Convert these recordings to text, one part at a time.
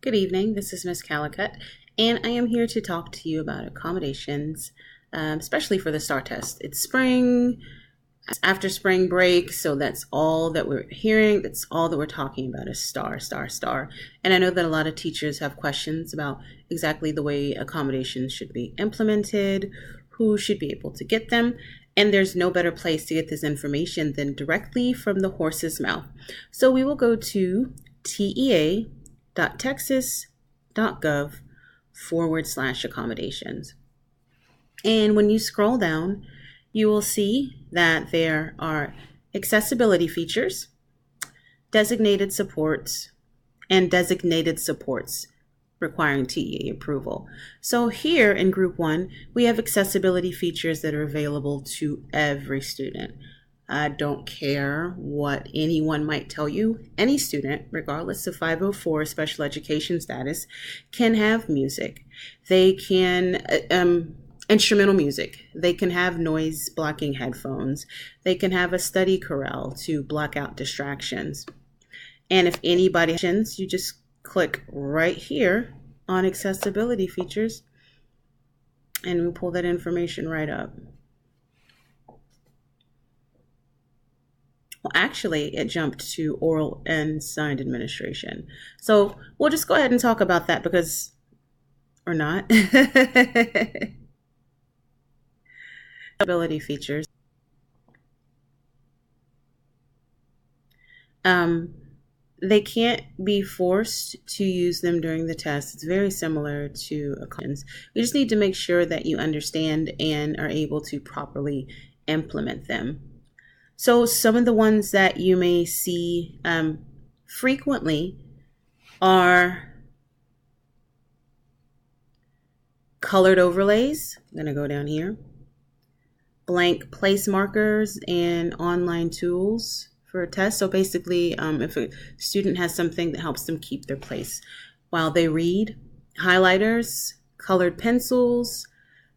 Good evening. This is Miss Calicut, and I am here to talk to you about accommodations, especially for the STAR test. It's spring, it's after spring break, so that's all that we're hearing. That's all that we're talking about is STAR, STAR, STAR. And I know that a lot of teachers have questions about exactly the way accommodations should be implemented, who should be able to get them. And there's no better place to get this information than directly from the horse's mouth. So we will go to tea.texas.gov/accommodations. And when you scroll down, you will see that there are accessibility features, designated supports, and designated supports requiring TEA approval. So here in Group 1, we have accessibility features that are available to every student. I don't care what anyone might tell you. Any student, regardless of 504 special education status, can have music. They can instrumental music. They can have noise blocking headphones. They can have a study corral to block out distractions. And if anybody has, you just click right here on accessibility features and we pull that information right up. Well, actually, it jumped to oral and signed administration. So we'll just go ahead and talk about that because, or not. Accessibility features. They can't be forced to use them during the test. It's very similar to accommodations. We just need to make sure that you understand and are able to properly implement them. So some of the ones that you may see frequently are colored overlays. I'm going to go down here. Blank place markers and online tools for a test. So basically, if a student has something that helps them keep their place while they read, highlighters, colored pencils,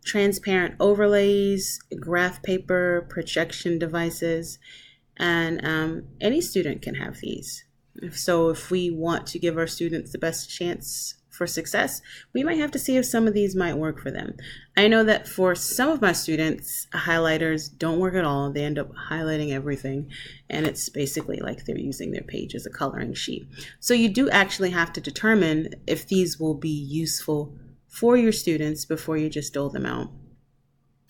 transparent overlays, graph paper, projection devices, and any student can have these. So if we want to give our students the best chance for success, we might have to see if some of these might work for them. I know that for some of my students, highlighters don't work at all. They end up highlighting everything, and it's basically like they're using their page as a coloring sheet. So you do actually have to determine if these will be useful for your students before you just dole them out.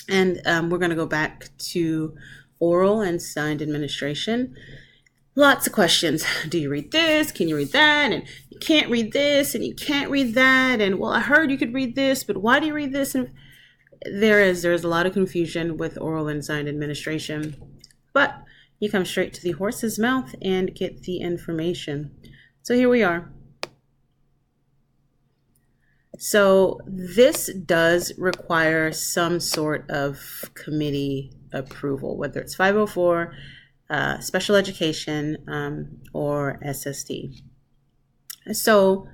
And we're going to go back to oral and signed administration. Lots of questions. Do you read this? Can you read that? And you can't read this and you can't read that. And well, I heard you could read this, but why do you read this? And there's a lot of confusion with oral and signed administration, but you come straight to the horse's mouth and get the information. So here we are. So this does require some sort of committee approval, whether it's 504, special education, or SST. So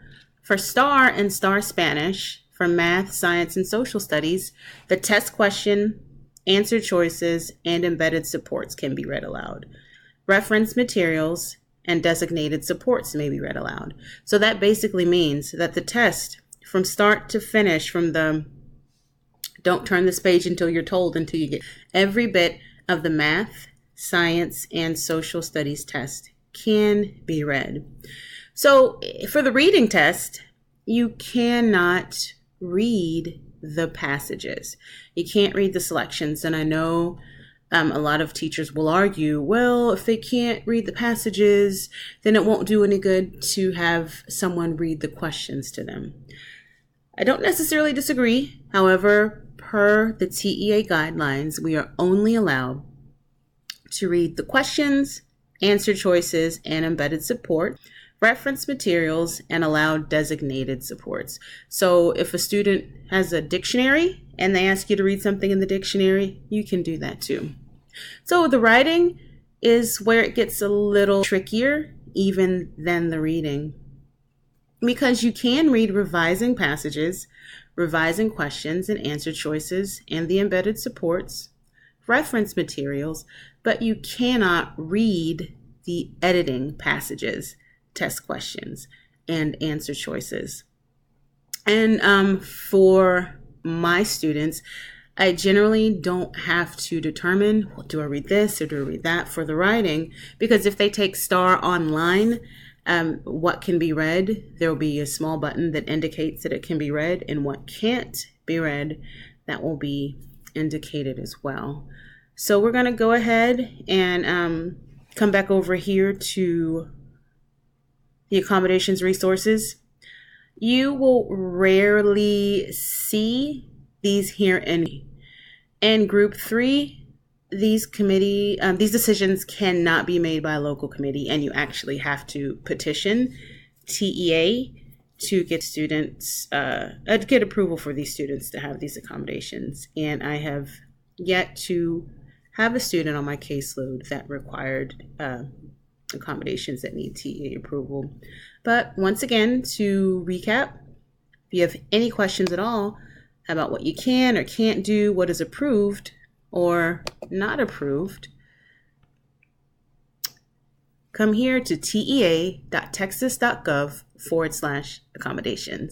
for STAR and STAR Spanish, for math, science, and social studies, the test question, answer choices, and embedded supports can be read aloud. Reference materials and designated supports may be read aloud. So that basically means that the test from start to finish, from the don't turn this page until you're told, until you get every bit of the math, science, and social studies test can be read. So for the reading test, you cannot read the passages. You can't read the selections. And I know a lot of teachers will argue, well, if they can't read the passages, then it won't do any good to have someone read the questions to them. I don't necessarily disagree. However, per the TEA guidelines, we are only allowed to read the questions, answer choices, and embedded support, reference materials, and allow designated supports. So if a student has a dictionary and they ask you to read something in the dictionary, you can do that too. So the writing is where it gets a little trickier even than the reading, because you can read revising passages, revising questions and answer choices, and the embedded supports, reference materials, but you cannot read the editing passages, test questions, and answer choices. And for my students, I generally don't have to determine, well, do I read this or do I read that for the writing? Because if they take STAR online, what can be read, there will be a small button that indicates that it can be read, and what can't be read, that will be indicated as well. So we're going to go ahead and come back over here to the accommodations resources. You will rarely see these here in group 3. These decisions cannot be made by a local committee, and you actually have to petition TEA to get students get approval for these students to have these accommodations. And I have yet to have a student on my caseload that required accommodations that need TEA approval. But once again, to recap, if you have any questions at all about what you can or can't do, what is approved or not approved, come here to tea.texas.gov/accommodations.